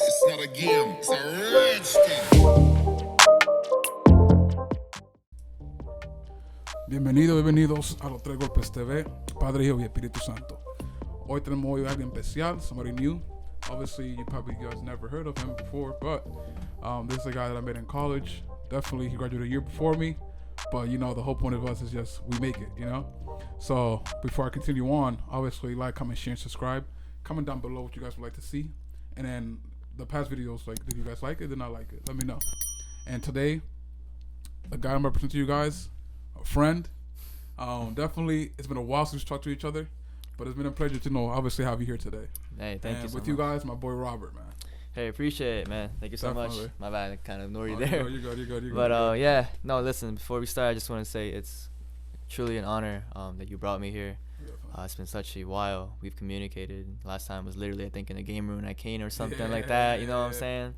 It's not a game, it's a rich thing. Bienvenidos a los Tres Golpes TV, Padre, Hijo y Espíritu Santo. Hoy tenemos hoy a alguien especial, somebody new. Obviously, you guys never heard of him before, but this is a guy that I met in college. Definitely, he graduated a year before me, but you know, the whole point of us is just we make it, you know? So, before I continue on, obviously, like, comment, share, and subscribe. Comment down below what you guys would like to see. And then the past videos, like, did you guys like it? Did not like it? Let me know. And today, the guy I'm representing to you guys, a friend. Definitely, it's been a while since we talked to each other, but it's been a pleasure to know, obviously, have you here today. Hey, thank you so with much. you guys, my boy Robert, man. Hey, appreciate it, man. Thank you so Definitely. much. My bad, I kind of ignored you there. You're good. But yeah, no, listen. Before we start, I just want to say it's truly an honor that you brought me here. It's been such a while. We've communicated. Last time was literally, I think, in a game room at Kane or something like that. You know what I'm saying?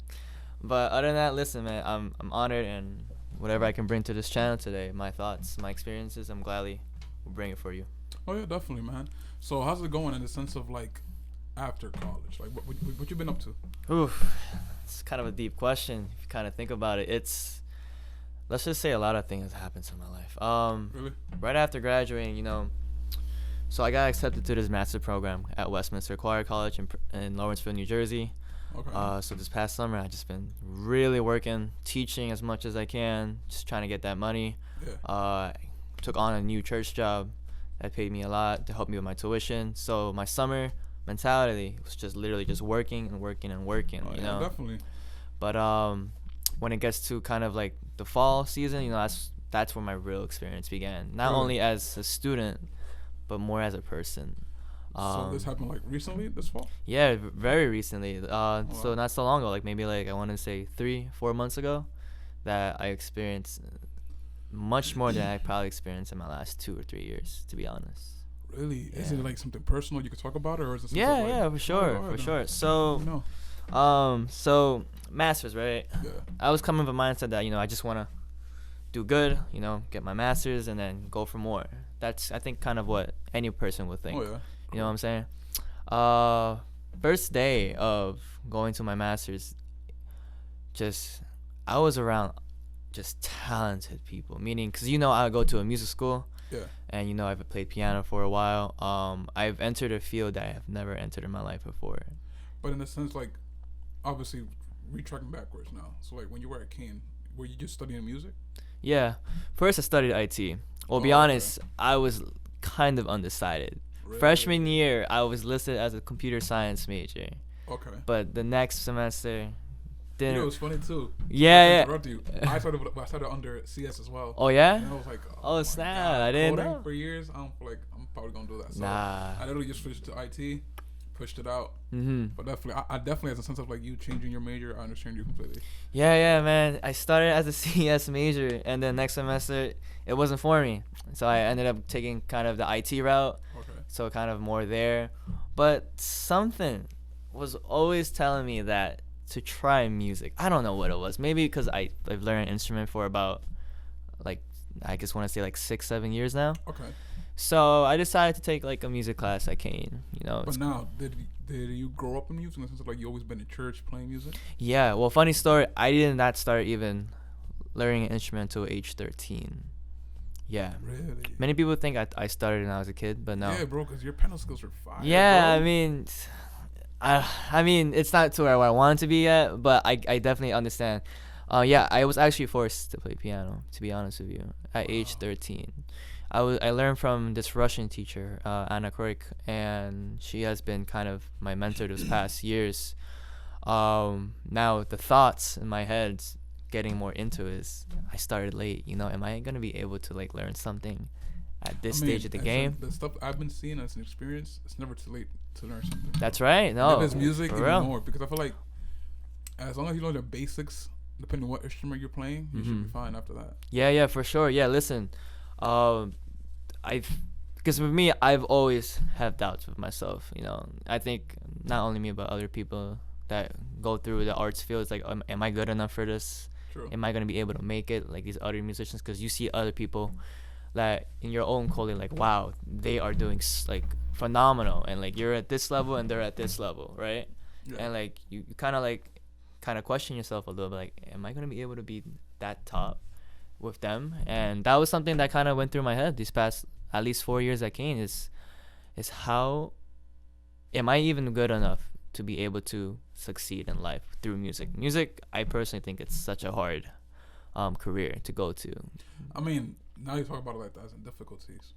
But other than that, listen, man, I'm honored, and whatever I can bring to this channel today, my thoughts, my experiences, I'm gladly will bring it for you. Oh yeah, definitely, man. So how's it going in the sense of like after college? Like what you been up to? Oof, it's kind of a deep question. If you kind of think about it, let's just say a lot of things happened in my life. Really? Right after graduating, you know, so I got accepted to this master program at Westminster Choir College in Lawrenceville, New Jersey. Okay. So this past summer, I just been really working, teaching as much as I can, just trying to get that money. Yeah. Took on a new church job that paid me a lot to help me with my tuition. So my summer mentality was just literally just working and working and working, Oh, you yeah, know. definitely. But when it gets to kind of like the fall season, you know, that's where my real experience began. Not Really? only as a student, but more as a person. So this happened like recently, this fall? Yeah, very recently. wow. So not so long ago, like maybe like I want to say 3-4 months ago, that I experienced much more than I probably experienced in my last 2 or 3 years, to be honest. Really? Yeah. Is it like something personal you could talk about, or is it something Yeah, like, yeah, for sure, alright for then. sure. So, No. so masters, right? Yeah. I was coming with a mindset that, you know, I just want to do good, you know, get my masters and then go for more. That's, I think, kind of what any person would think. Oh yeah. You know what I'm saying? First day of going to my masters, I was around just talented people. Meaning, because, you know, I go to a music school. Yeah. And, you know, I've played piano for a while. I've entered a field that I have never entered in my life before. But in a sense, like, obviously, retracking backwards now. So like when you were at Kane, were you just studying music? Yeah. First, I studied IT. Well, to be honest, I was kind of undecided. Really? Freshman year, I was listed as a computer science major. Okay. But the next semester, You know, it was funny too. Yeah. I started under CS as well. Oh, yeah? And I was like, Oh, my snap. God, I didn't coding know. for years. I don't feel like I'm probably gonna do that. So Nah. I literally just switched to IT, pushed it out. Mm-hmm. But definitely, I definitely have a sense of like you changing your major. I understand you completely. Yeah, man. I started as a CS major, and then next semester, it wasn't for me. So I ended up taking kind of the IT route. Okay. So kind of more there. But something was always telling me that to try music. I don't know what it was. Maybe because I've learned an instrument for about, like, I just want to say like 6-7 years now. Okay. So I decided to take like a music class at Kane. You know. But now, did you grow up in music in the sense of like you always been in church playing music? Yeah. Well, funny story. I did not start even learning an instrument until age 13. Yeah. Really? Many people think I started when I was a kid, but no. Yeah, bro, because your piano skills are fire. Yeah, bro. I mean, it's not to where I want to be yet, but I definitely understand. Yeah, I was actually forced to play piano, to be honest with you, at age 13. I learned from this Russian teacher, Anna Kroik, and she has been kind of my mentor those past years. Now the thoughts in my head getting more into is I started late, you know, am I going to be able to like learn something at this stage of the game? The stuff I've been seeing as an experience, it's never too late to learn something. That's right. No. If it's music, for even real. more. Because I feel like as long as you know the basics, depending on what instrument you're playing, you should be fine after that. Yeah, for sure. Yeah, listen, because with me, I've always had doubts with myself. You know, I think not only me but other people that go through the arts field, it's like, am I good enough for this? True. Am I gonna be able to make it like these other musicians? Because you see other people that in your own calling, like, wow, they are doing like phenomenal, and like you're at this level and they're at this level, right? Yeah. And like you kind of question yourself a little bit, like, am I gonna be able to be that top with them? And that was something that kind of went through my head these past at least 4 years at Kane. Is how am I even good enough to be able to succeed in life through music? Music, I personally think it's such a hard career to go to. I mean, now you talk about it like that as in difficulties.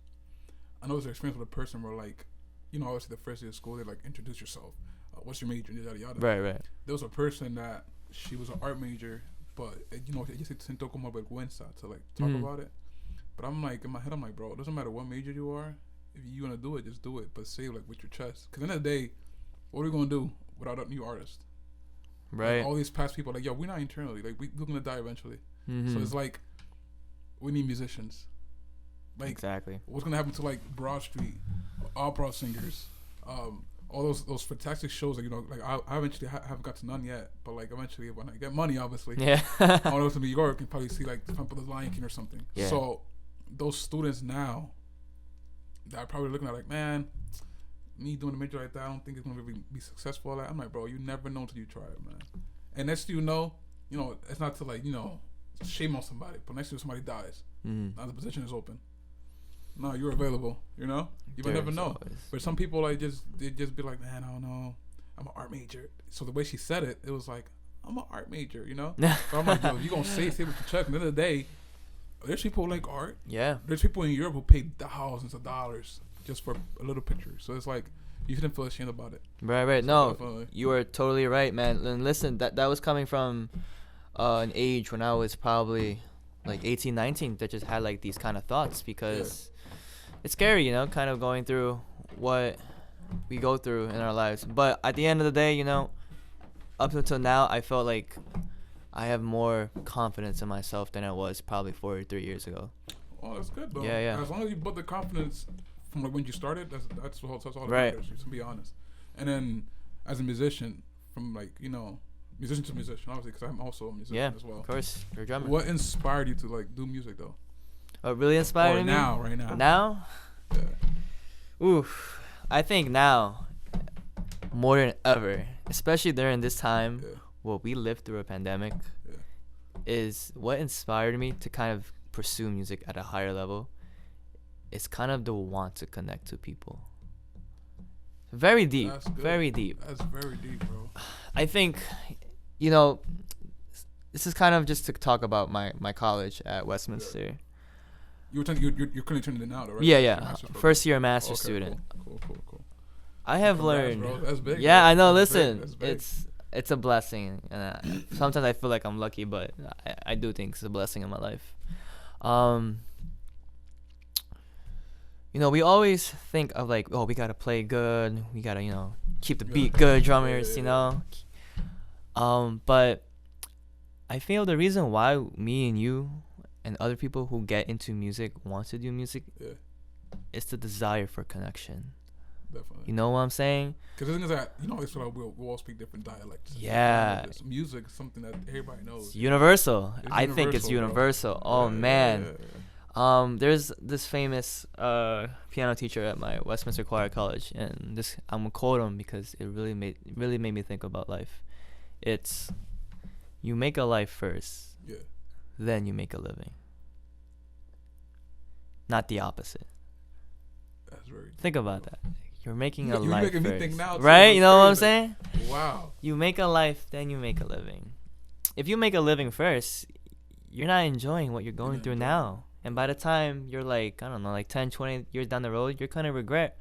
I know it's an experience with a person where, like, you know, obviously the first day of school, they like introduce yourself. What's your major? Yada yada. Right. There was a person that she was an art major, but you know, ella se sentó como vergüenza to like talk about it. But I'm like, in my head, I'm like, bro, it doesn't matter what major you are. If you want to do it, just do it. But say like with your chest. Because at the end of the day, what are we going to do without a new artist? Right. Like, all these past people, like, yo, we're not internally. Like, we're going to die eventually. So it's like, we need musicians. Like, exactly. What's going to happen to like Broad Street, opera singers, all those fantastic shows that, you know, like I eventually haven't got to none yet, but like eventually when I get money, obviously, Yeah. I want to go to New York and probably see like the Lion King or something. Yeah. So those students now that are probably looking at like, man, me doing a major like that, I don't think it's gonna really be successful. Like, I'm like, bro, you never know until you try it, man. And next thing you know, it's not to like, you know, shame on somebody, but next thing somebody dies, now the position is open. No, you're available. You know, you will never know. Always. But some people like they just be like, man, I don't know, I'm an art major. So the way she said it, it was like, I'm an art major. You know. So I'm like, yo, you gonna say with your chest? At the end of the day, there's people who like art. Yeah. There's people in Europe who pay thousands of dollars just for a little picture. So it's like, you shouldn't feel ashamed about it. Right. So No, definitely. you are totally right, man. And listen, that was coming from an age when I was probably like 18, 19 that just had like these kind of thoughts, because it's scary, you know, kind of going through what we go through in our lives. But at the end of the day, you know, up until now, I felt like I have more confidence in myself than I was probably 4 or 3 years ago. Oh, that's good, though. Yeah. As long as you built the confidence from like when you started, that's all that Right. matters, to be honest. And then as a musician, from like, you know, musician to musician, obviously, because I'm also a musician as well. Of course, you're a drummer. What inspired you to like do music though? What really inspired me? Right now. Now? Yeah. Oof. I think now, more than ever, especially during this time, what we lived through a pandemic, is what inspired me to kind of pursue music at a higher level. It's kind of the want to connect to people. Very deep. That's good. Very deep. That's very deep, bro. I think, you know, this is kind of just to talk about my college at Westminster. Yeah. You're currently turning it now, though, right? Yeah. First year master's student. Cool. I have Congrats, learned. bro. That's big. Yeah, bro. I know. That's Listen, big. That's big. it's a blessing, and sometimes I feel like I'm lucky, but I do think it's a blessing in my life. You know, we always think of like, oh, we gotta play good, we gotta, you know, keep the beat good, drummers, you know. But I feel the reason why me and you and other people who get into music want to do music is the desire for connection. Definitely. You know what I'm saying? Because the thing is that, you know, it's like we'll all speak different dialects. Yeah. Music is something that everybody knows. It's universal. I think it's universal. Oh, man. There's this famous piano teacher at my Westminster Choir College, and I'm gonna quote him because it really made me think about life. It's, you make a life first, then you make a living. Not the opposite. That's very deep, think about that. You're making a you're life making first, me think now, too. right? That's You know what I'm crazy. saying? Wow. You make a life, then you make a living. If you make a living first, you're not enjoying what you're going through now. And by the time you're like, I don't know, like 10, 20 years down the road, you're kind of regret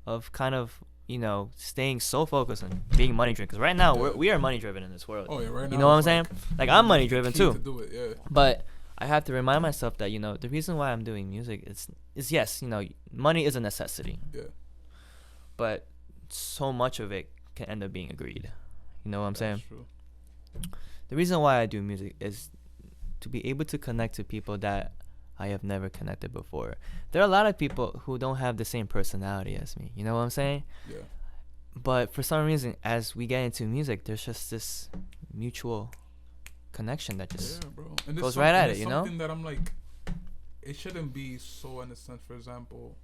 of kind of, you know, staying so focused on being money driven. Because right now, we are money driven in this world. Oh, yeah, right now. You know what I'm it's saying? Like, I'm money driven key too. To do it, But I have to remind myself that, you know, the reason why I'm doing music is yes, you know, money is a necessity. Yeah. But so much of it can end up being a greed. You know what I'm saying? True. The reason why I do music is to be able to connect to people that I have never connected before. There are a lot of people who don't have the same personality as me. You know what I'm saying? Yeah. But for some reason, as we get into music, there's just this mutual connection that just and goes right at it, you know? Something that I'm like, it shouldn't be so, in a sense, for example,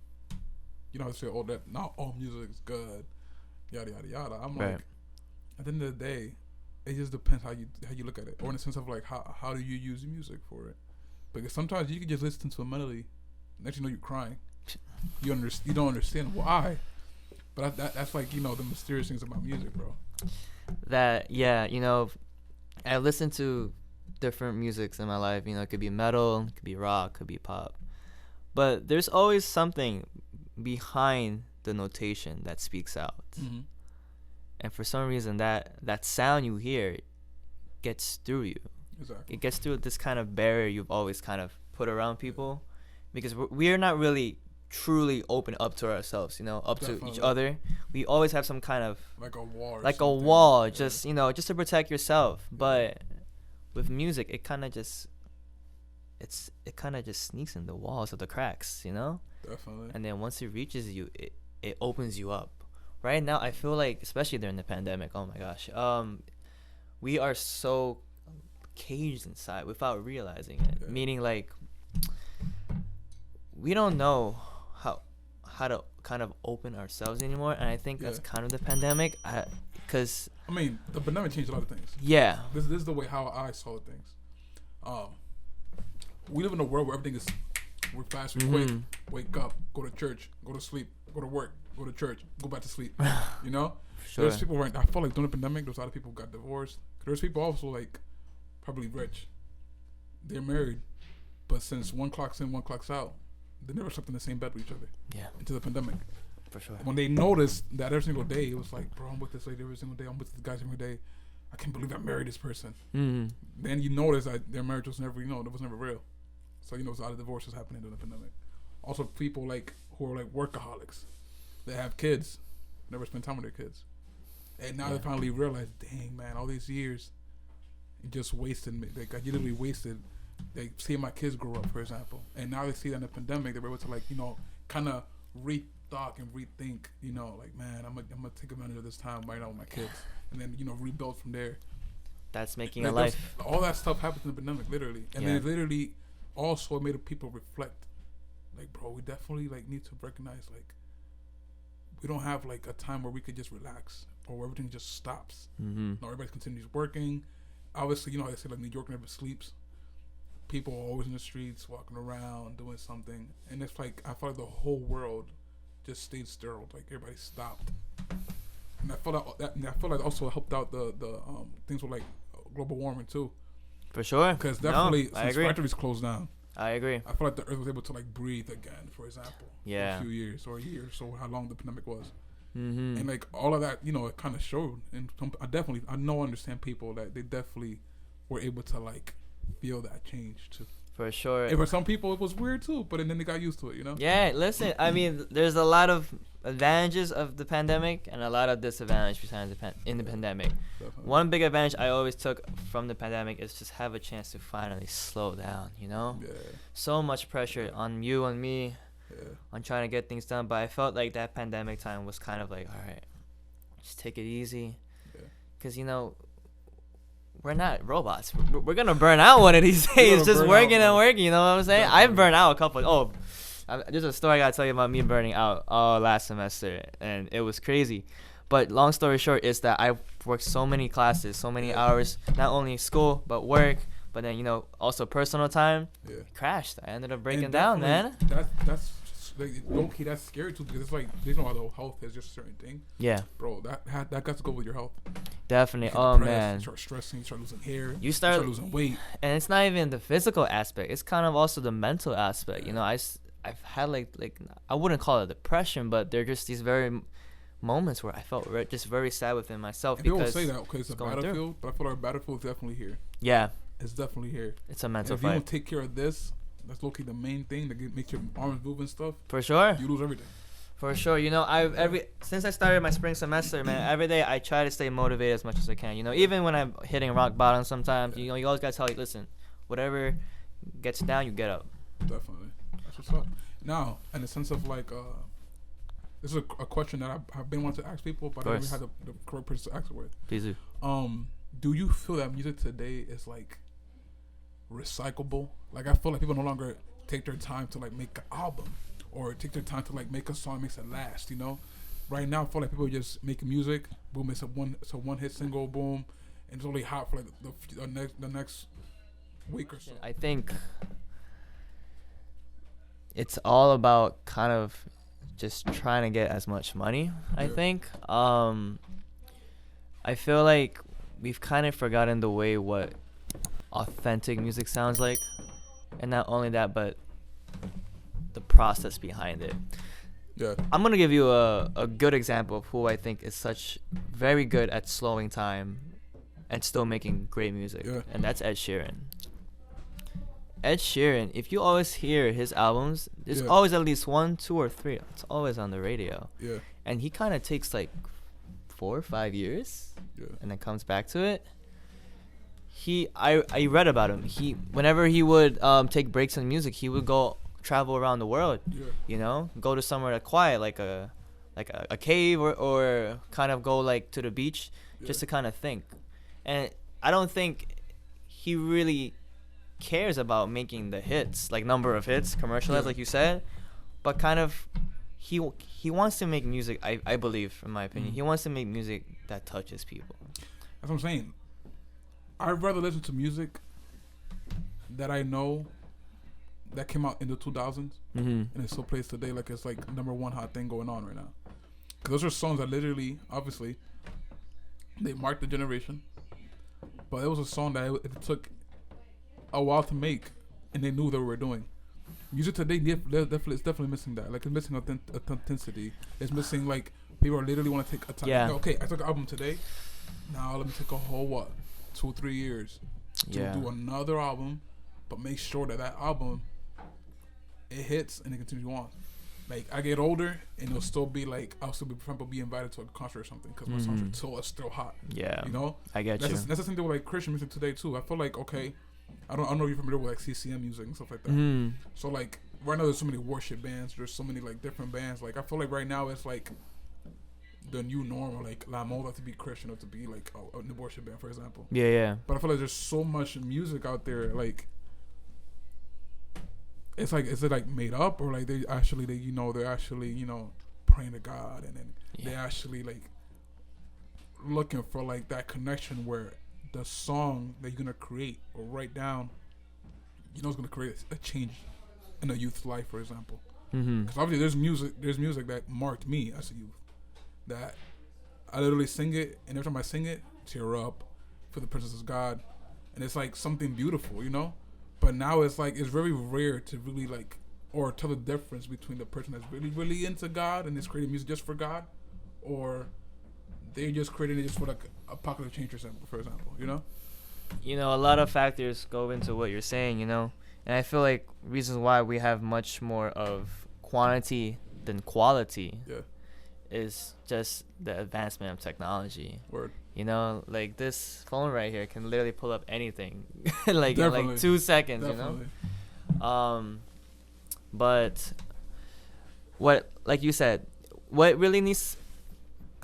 you know, I say, oh, that not all music is good, yada yada yada. I'm Right. like, at the end of the day, it just depends how you look at it, or in the sense of like how do you use music for it? Because sometimes you can just listen to a melody, next you know you're crying. You don't understand why, but that's like, you know, the mysterious things about music, bro. That, yeah, you know, I listen to different musics in my life. You know, it could be metal, it could be rock, it could be pop, but there's always something behind the notation that speaks out. Mm-hmm. And for some reason, that sound you hear gets through you. Exactly. It gets through this kind of barrier you've always kind of put around people, because we're not really truly open up to ourselves, you know, up to each Definitely. other. We always have some kind of Like a wall. Or like a something. wall, Yeah. just, you know, just to protect yourself. But with music, it kind of just sneaks in the walls of the cracks, you know. Definitely. And then once it reaches you, it opens you up. Right now, I feel like, especially during the pandemic, oh my gosh, we are so caged inside without realizing it. Yeah. Meaning, like, we don't know how to kind of open ourselves anymore, and I think that's kind of the pandemic. Because I mean, the pandemic changed a lot of things. yeah, This is the way how I saw things. We live in a world where everything is we're fast, we're quick. Wake up, go to church, go to sleep, go to work, go to church, go back to sleep. You know, sure. there's people right. I felt like during the pandemic, there's a lot of people who got divorced. There's people also like probably rich. They're married, but since one clock's in, one clock's out, they never slept in the same bed with each other. Yeah, Into the pandemic. for sure. When they noticed that every single day, it was like, bro, I'm with this lady every single day. I'm with this guy every day. I can't believe I married this person. Then you notice that their marriage was never, you know, it was never real. So, you know, there's a lot of divorces happening during the pandemic. Also, people like who are like workaholics. They have kids, never spend time with their kids. And now they finally realize, dang, man, all these years, just wasted me. Like, I literally wasted, like, seeing my kids grow up, for example. And now they see that in the pandemic, they were able to, like, you know, kind of rethought and rethink, you know, like, man, I'm gonna take advantage of this time right now with my kids. And then, you know, rebuild from there. That's making Like, a life. all that stuff happened in the pandemic, literally. And then Yeah. it literally also made people reflect. Like, bro, we definitely, like, need to recognize, like, we don't have, like, a time where we could just relax or where everything just stops. No, everybody continues working. Obviously, you know how they say, like, New York never sleeps. People are always in the streets, walking around, doing something. And it's like, I feel like the whole world just stayed sterile. Like, everybody stopped. And I feel like also helped out the things with, like, global warming, too. For sure. Because definitely, I since agree. factories closed down, I agree. I feel like the Earth was able to, like, breathe again, for example. Yeah. For a few years or a year or so, how long the pandemic was. Mm-hmm. And, like, all of that, you know, it kind of showed. And understand people that they definitely were able to, like, feel that change, too. For sure. And for some people, it was weird, too. But then they got used to it, you know? Yeah, listen, I mean, there's a lot of advantages of the pandemic and a lot of disadvantages behind in the pandemic. Definitely. One big advantage I always took from the pandemic is just have a chance to finally slow down, you know? Yeah. So much pressure on you, on me, Yeah. on trying to get things done, but I felt like that pandemic time was kind of like, all right, just take it easy. Yeah. Because, you know, we're not robots. We're going to burn out one of these days, just burn working out, and bro. working, you know what I'm saying? Definitely. I've burned out a couple. There's a story I got to tell you about me burning out last semester, and it was crazy. But long story short is that I worked so many classes, so many hours, not only school, but work, but then, you know, also personal time. Yeah. Crashed. I ended up breaking And down, man. That's like, low-key, that's scary, too, because it's like, they know how the health is just a certain thing. Yeah, Bro, that got to go with your health. definitely. You get Oh, depressed, man. You start stressing, you start losing hair, You start losing weight. And it's not even the physical aspect. It's kind of also the mental aspect. You know, I've had like I wouldn't call it depression, but they're just these very moments where I felt just very sad within myself. And people because say that because it's a going through. battlefield, but I feel like a battlefield is definitely here. Yeah, It's definitely here. it's a And mental if you don't fight. take care of this, that's low-key the main thing that makes your arms move and stuff. For sure. You lose everything. For sure. You know, since I started my spring semester, man, every day I try to stay motivated as much as I can. You know, even when I'm hitting rock bottom sometimes, you know, you always got to tell you, listen, whatever gets down, you get up. Definitely. That's what's up. Now, in the sense of like, this is a question that I've been wanting to ask people, but I never had the correct person to ask it with. Please do. Do you feel that music today is like recyclable? Like, I feel like people no longer take their time to like make an album or take their time to like make a song that makes it last. You know, right now I feel like people are just making music, boom, it's a one hit single, boom, and it's only hot for like the next week or so. I think it's all about kind of just trying to get as much money. I think. I feel like we've kind of forgotten the way what authentic music sounds like, and not only that, but the process behind it. Yeah. I'm gonna give you a good example of who I think is such very good at slowing time and still making great music, and that's Ed Sheeran. Ed Sheeran, if you always hear his albums, there's always at least 1, 2, or 3. It's always on the radio. Yeah. And he kind of takes like 4 or 5 years, and then comes back to it. I read about him. Whenever he would take breaks in music, he would go travel around the world. You know, go to somewhere quiet, like a cave, or kind of go like to the beach, just to kind of think. And I don't think he really cares about making the hits, like number of hits, commercialized, like you said, but kind of he wants to make music. I believe, in my opinion, he wants to make music that touches people. That's what I'm saying. I'd rather listen to music that I know that came out in the 2000s and it still plays today like it's like #1 hot thing going on right now. Because those are songs that literally, obviously, they marked the generation. But it was a song that it took a while to make, and they knew what they were doing. Music today, it's definitely missing that. Like, it's missing authenticity. It's missing, like, people are literally want to take a time. Yeah. Like, okay, I took an album today. Now let me take a whole, 2 or 3 years to do another album, but make sure that album, it hits and it continues on. Like, I get older, and it'll still be like, I'll still be, for example, be invited to a concert or something because my songs are still hot. Yeah. You know? I get you. That's the same thing with, like, Christian music today, too. I feel like, okay, I don't know if you're familiar with, like, CCM music and stuff like that. So, like, right now there's so many worship bands. There's so many, like, different bands. Like, I feel like right now it's, like, the new normal. Like, La Moda to be Christian or to be, like, a worship band, for example. Yeah. But I feel like there's so much music out there, like, it's like, is it like made up, or like they're actually praying to God, and then they actually like looking for like that connection where the song that you're gonna create or write down, it's gonna create a change in a youth's life, for example. Because obviously there's music that marked me as a youth that I literally sing it, and every time I sing it, tear up for the presence of God, and it's like something beautiful, But now it's like, it's very rare to really like, or tell the difference between the person that's really, really into God and is creating music just for God, or they're just creating it just for like a popular change, for example, A lot of factors go into what you're saying, and I feel like reasons why we have much more of quantity than quality is just the advancement of technology. Word. Like this phone right here can literally pull up anything like in Definitely. like 2 seconds, Definitely. But what, like you said, what really needs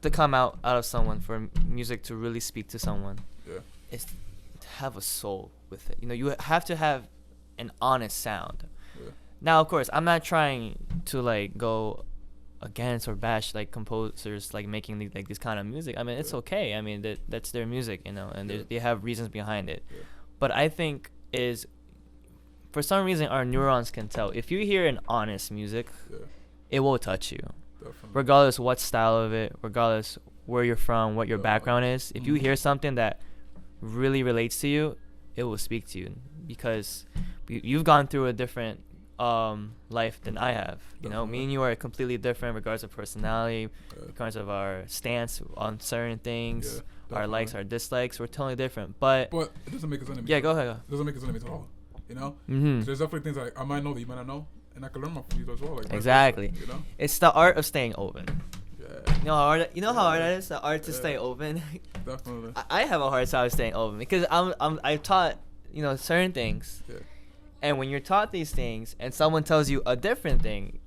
to come out of someone for music to really speak to someone is to have a soul with it. You have to have an honest sound. Now, of course, I'm not trying to like go against or bash like composers like making this kind of music. I mean, it's okay. I mean, that's their music, and they have reasons behind it. But I think for some reason our neurons can tell if you hear an honest music, it will touch you. Definitely. Regardless what style of it, regardless where you're from, what your background is. If you hear something that really relates to you, it will speak to you because you've gone through a different life than I have. Me and you are completely different regardless of personality, regardless of our stance on certain things, our likes, our dislikes. We're totally different. But it doesn't make us enemies. Yeah, go ahead. It doesn's make us enemies at all. There's definitely things like I might know that you might not know, and I can learn more from you as well. Like, exactly. It's the art of staying open. Yeah. How hard that is? The art to stay open. Definitely. I have a hard time staying open because I've taught certain things. Yeah. And when you're taught these things and someone tells you a different thing,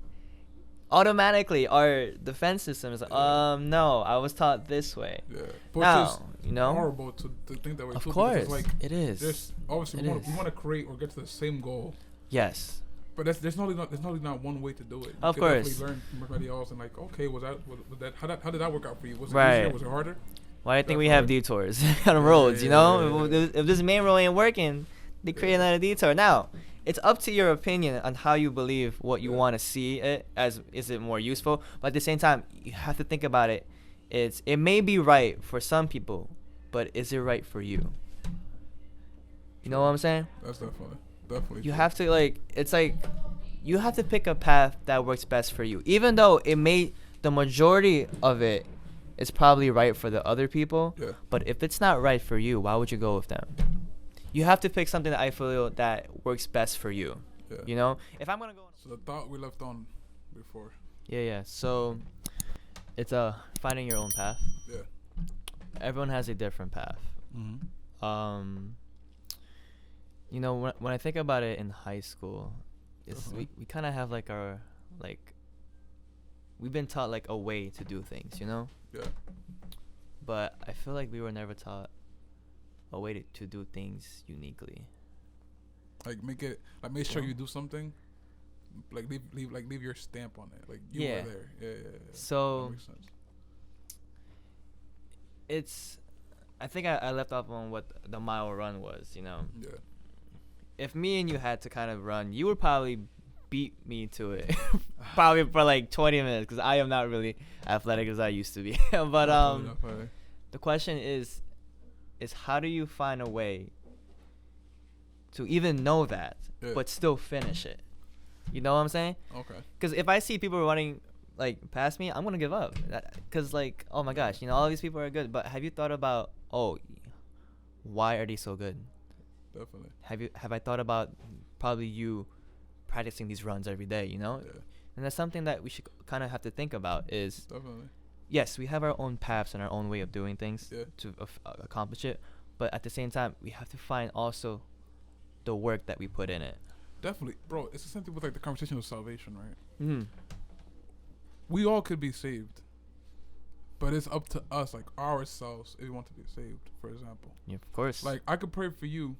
automatically our defense system is like, no, I was taught this way. Yeah. But now, it's horrible to think that way of too. course, it's like, it is. Obviously, we want to create or get to the same goal. Yes. But there's not one way to do it. You Of could course. definitely learn from everybody else and like, okay, was that how did that work out for you? Was it Right. easier? Was it harder? Why do you think we That's have hard. detours on roads? You know, Yeah. if this main road ain't working, they create another detour. Now, it's up to your opinion on how you believe what you Yeah. want to see it as. Is it more useful? But at the same time, you have to think about it. It may be right for some people, but is it right for you? You know what I'm saying? That's definitely You true. have to it's like you have to pick a path that works best for you, even though the majority of it is probably right for the other people. Yeah. But if it's not right for you, why would you go with them? You have to pick something that I feel that works best for you. Yeah. You know, if I'm gonna go. So the thought we left on before. Yeah. So it's finding your own path. Yeah. Everyone has a different path. Mm-hmm. You know, when I think about it in high school, it's Uh-huh. we kind of have like our we've been taught like a way to do things, you know. Yeah. But I feel like we were never taught a way to do things uniquely. Like make sure Well. you do something. Like leave your stamp on it. Like you Yeah. were there. Yeah. So That makes sense. I think I left off on what the mile run was, you know. Yeah. If me and you had to kind of run, you would probably beat me to it probably for like 20 minutes because I am not really athletic as I used to be. But Definitely. the question is how do you find a way to even know that Yeah. but still finish it? You know what I'm saying? Okay. Because if I see people running like past me, I'm gonna give up. Because like, oh my gosh, you know, all these people are good. But have you thought about, why are they so good? Definitely. Have I thought about probably you practicing these runs every day? You know, Yeah. and that's something that we should kind of have to think about. Is Definitely. yes, we have our own paths and our own way of doing things Yeah. to accomplish it, but at the same time, we have to find also the work that we put in it. Definitely, bro. It's the same thing with like the conversation of salvation, right? Mm-hmm. We all could be saved, but it's up to us, like ourselves, if we want to be saved. For example, Yeah, of course. like I could pray for you.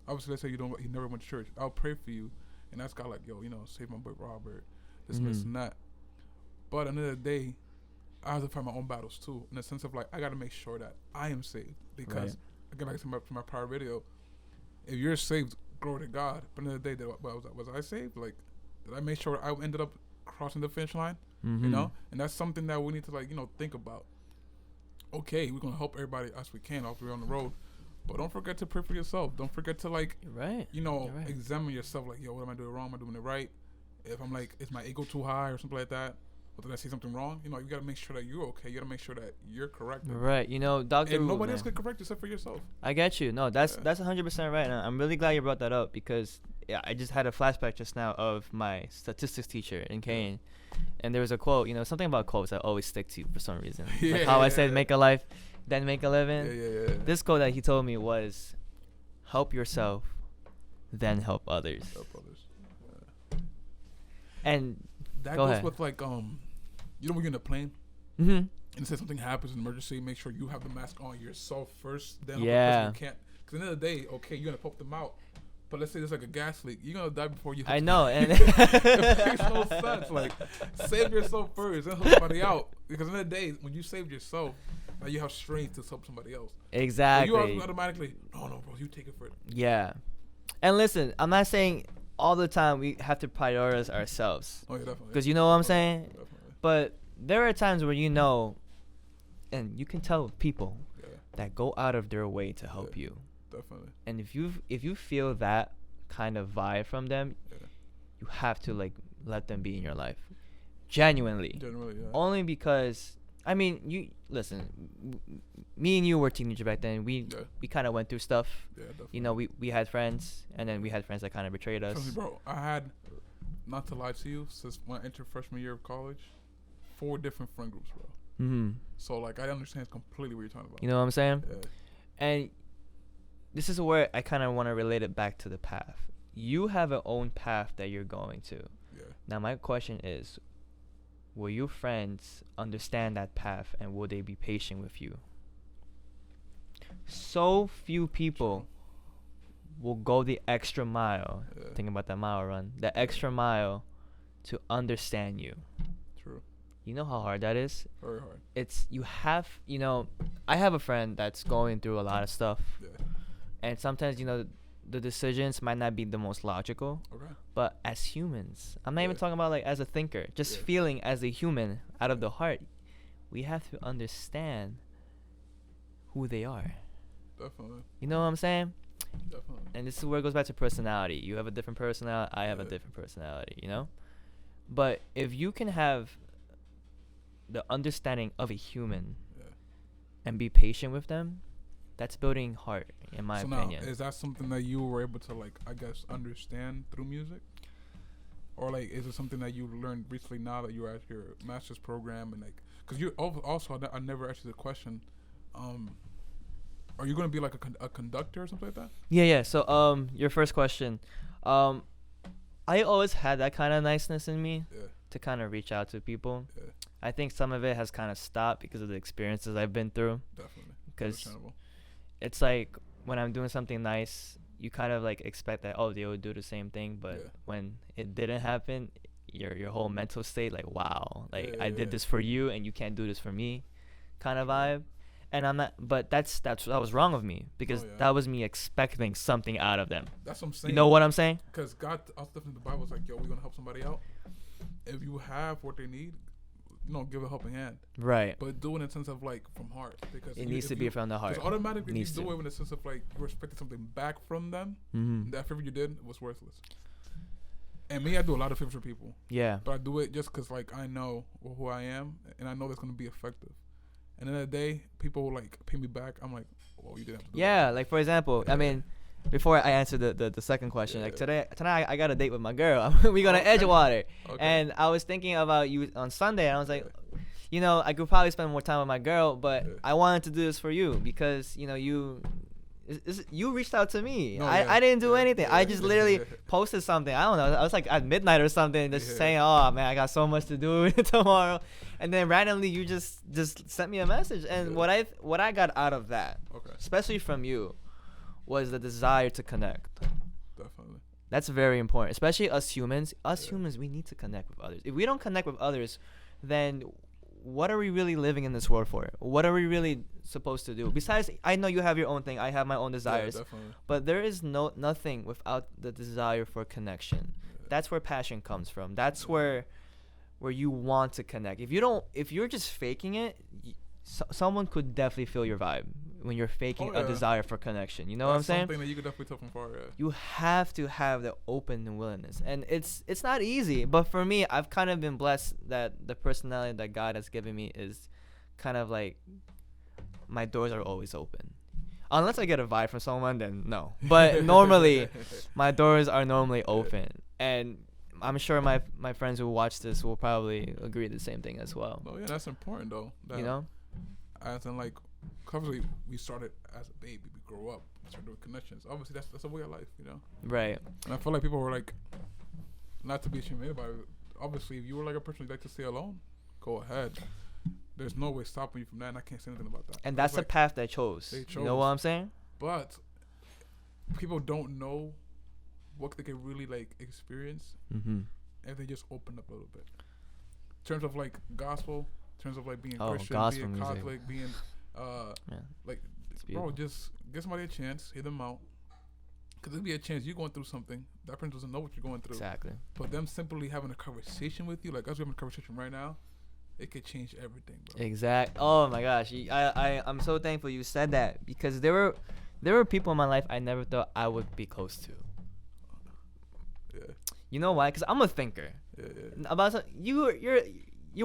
Obviously, let's say you never went to church. I'll pray for you, and ask God, like, yo, save my boy Robert, this and this Mhm. and that. But at the end of the day, I have to fight my own battles too, in the sense of like I got to make sure that I am saved, because Right. again, like I said from my prior video, if you're saved, glory to God. But at the end of the day, was I saved? Like, did I make sure I ended up crossing the finish line? Mm-hmm. You know, and that's something that we need to like think about. Okay, we're gonna help everybody as we can off the way on the road, but don't forget to pray for yourself. Don't forget to like You're right. You're right. examine yourself. Like, yo, what am I doing wrong? Am I doing it right? If I'm like, is my ego too high or something like that? Or did I say something wrong? You gotta make sure that you're okay. You gotta make sure that you're correct. Right. You know, Dr. And Wu, nobody man. else can correct you except for yourself. I get you. No, that's Yeah. that's 100% right. And I'm really glad you brought that up because I just had a flashback just now of my statistics teacher in Kane, and there was a quote. You know, something about quotes that always stick to you for some reason. Like how I said, "Make a life, then make a living." Yeah. This quote that he told me was, "Help yourself, then help others." Help others. Yeah. And That Go goes ahead. with like when you're in a plane mhm. and say something happens in an emergency, make sure you have the mask on yourself first. Then help Yeah. the person who can't. Because at the end of the day, okay, you're gonna pop them out. But let's say there's like a gas leak, you're gonna die before you. I know, and it makes no sense. Like, save yourself first, then help somebody out. Because at the end of the day, when you saved yourself, now you have strength to help somebody else. But exactly. you automatically, no, bro, you take it first. Yeah. And listen, I'm not saying all the time we have to prioritize ourselves. Oh yeah, definitely. Because you know what I'm saying? Definitely. But there are times where and you can tell people Yeah, that go out of their way to help Yeah. you. definitely. And if you feel that kind of vibe from them, Yeah. you have to like let them be in your life. Genuinely. Generally, yeah. Only because I mean, you listen, me and you were teenagers back then. We kind of went through stuff. Yeah, definitely. You know, we had friends, and then we had friends that kind of betrayed us. Trust me, bro. I had, not to lie to you, since when I entered freshman year of college, 4 different friend groups, bro. Mm-hmm. So like, I understand completely what you're talking about. You know what I'm saying? Yeah. And this is where I kind of want to relate it back to the path. You have an own path that you're going to. Yeah. Now, my question is, will your friends understand that path and will they be patient with you? So few people will go the extra mile. Yeah. Think about that mile run. The extra mile to understand you. True. You know how hard that is? Very hard. It's you have, I have a friend that's going through a lot of stuff. Yeah. And sometimes, the decisions might not be the most logical. Okay. But as humans, I'm not even Yeah. talking about like as a thinker, just Yeah. feeling as a human out of the heart, we have to understand who they are. Definitely. You know what I'm saying? Definitely. And this is where it goes back to personality. You have a different personality, I have a Yeah. different personality, But if you can have the understanding of a human Yeah. and be patient with them, that's building heart, in my So opinion. now, is that something that you were able to like, I guess, understand through music, or like, is it something that you learned recently now that you're at your master's program and like, because you also, I never asked you the question, are you gonna be like a conductor or something like that? Yeah. So, your first question, I always had that kind of niceness in me Yeah. to kind of reach out to people. Yeah. I think some of it has kind of stopped because of the experiences I've been through. Definitely. Because Understandable. it's like when I'm doing something nice, you kind of like expect that, they would do the same thing. But Yeah. when it didn't happen, your whole mental state, like, wow, like Yeah, I did yeah. this for you and you can't do this for me kind of vibe. And I'm not, but that was wrong of me because Oh, yeah. that was me expecting something out of them. That's what I'm saying. You know what I'm saying? Because God, also definitely the Bible is like, yo, we're gonna help somebody out. If you have what they need, give a helping hand. Right. But do it in the sense of like from heart, because It needs to be from the heart. Because automatically you Needs do to. it in the sense of like you're expecting something back from them. Mm-hmm. That favor you did was worthless. And me, I do a lot of favors for people, Yeah. but I do it just because like I know who I am and I know that's gonna be effective. And then the day people will like pay me back, I'm like, well, you didn't have to do Yeah, like for example, Yeah. I mean, before I answer the second question, like Yeah. tonight I got a date with my girl. We gonna Okay. Edgewater, Okay. and I was thinking about you on Sunday, and I was like, I could probably spend more time with my girl, but Yeah. I wanted to do this for you because you reached out to me. No, I didn't do yeah, anything. yeah, I just literally posted something. I don't know. I was like at midnight or something, just Yeah. saying, "Oh man, I got so much to do tomorrow," and then randomly you just sent me a message, and Yeah. what I got out of that, Okay, especially from you, was the desire to connect. definitely. That's very important, especially us humans. Yeah. Humans, we need to connect with others. If we don't connect with others, then what are we really living in this world for? What are we really supposed to do? Besides, I know you have your own thing. I have my own desires. Yeah, definitely. But there is nothing without the desire for connection. Yeah. That's where passion comes from. That's Yeah. where you want to connect. If you're just faking it, someone could definitely feel your vibe when you're faking Oh, a yeah. desire for connection. You know what I'm That's saying? something that you could definitely tell from far. Yeah. You have to have the open willingness, and it's not easy. But for me, I've kind of been blessed that the personality that God has given me is kind of like my doors are always open. Unless I get a vibe from someone, then no. But normally, my doors are normally open, and I'm sure my friends who watch this will probably agree the same thing as well. No, yeah, that's important though. That, You know? as in like, obviously we started as a baby, we grow up, we start doing connections. Obviously, that's a way of life, Right. And I feel like people were like, not to be ashamed about it. Obviously, if you were like a person who'd like to stay alone, go ahead. There's no way stopping you from that, and I can't say anything about that. And It's that's the like, path they chose. they You know chose. what I'm saying? But people don't know what they can really like experience Mm-hmm. if they just open up a little bit. In terms of like gospel, in terms of like being Oh, Christian, gospel being music. Catholic, being Yeah. like, It's bro, beautiful. just give somebody a chance, hear them out. Cause there'll be a chance you're going through something that person doesn't know what you're going through. Exactly. But them simply having a conversation with you, like us having a conversation right now, it could change everything, bro. Exact. Oh my gosh, I'm so thankful you said that because there were people in my life I never thought I would be close to. Yeah, You know why? Because I'm a thinker. yeah.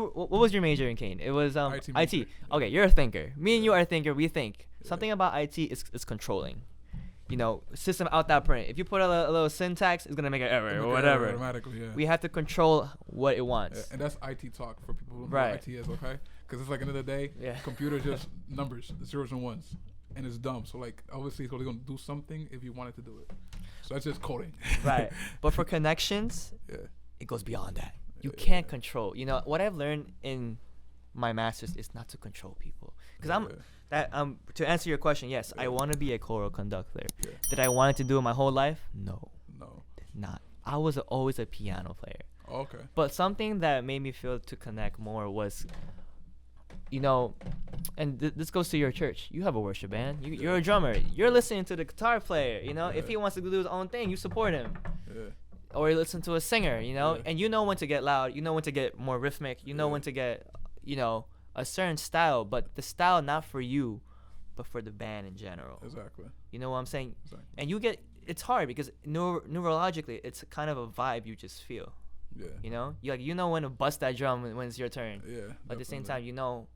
What was your major in Kane? It was IT IT. major, yeah. Okay, you're a thinker. Me and you Yeah. are a thinker. We think Yeah. something about IT is controlling. System out that print. If you put a little syntax, it's gonna make an error or whatever. Automatically, yeah. We have to control what it wants. Yeah, and that's IT talk for people who know Right. what IT is, okay? Because it's like end of the day, Yeah. computer just numbers, zeros and ones, and it's dumb. So like obviously it's only gonna do something if you wanted to do it. So that's just coding. Right. But for connections, Yeah. it goes beyond that. You Yeah. can't control. What I've learned in my masters is not to control people. Because I'm Yeah. that to answer your question, yes, I Yeah. want to be a choral conductor. Yeah. Did I want it to do it my whole life? No, No. not. I was always a piano player. Okay. But something that made me feel to connect more was, you know, and this goes to your church. You have a worship band. You're a drummer. You're listening to the guitar player. You know, if Yeah. he wants to do his own thing, you support him. Yeah. Or you listen to a singer. You know, Yeah. and you know when to get loud. You know when to get more rhythmic. You know Yeah. when to get, you know, a certain style. But the style not for you, but for the band in general. Exactly. You know what I'm saying? Exactly. And you get. It's hard because neurologically, it's kind of a vibe you just feel. Yeah. You know, you know when to bust that drum when it's your turn. Yeah. But at the same definitely. time, you know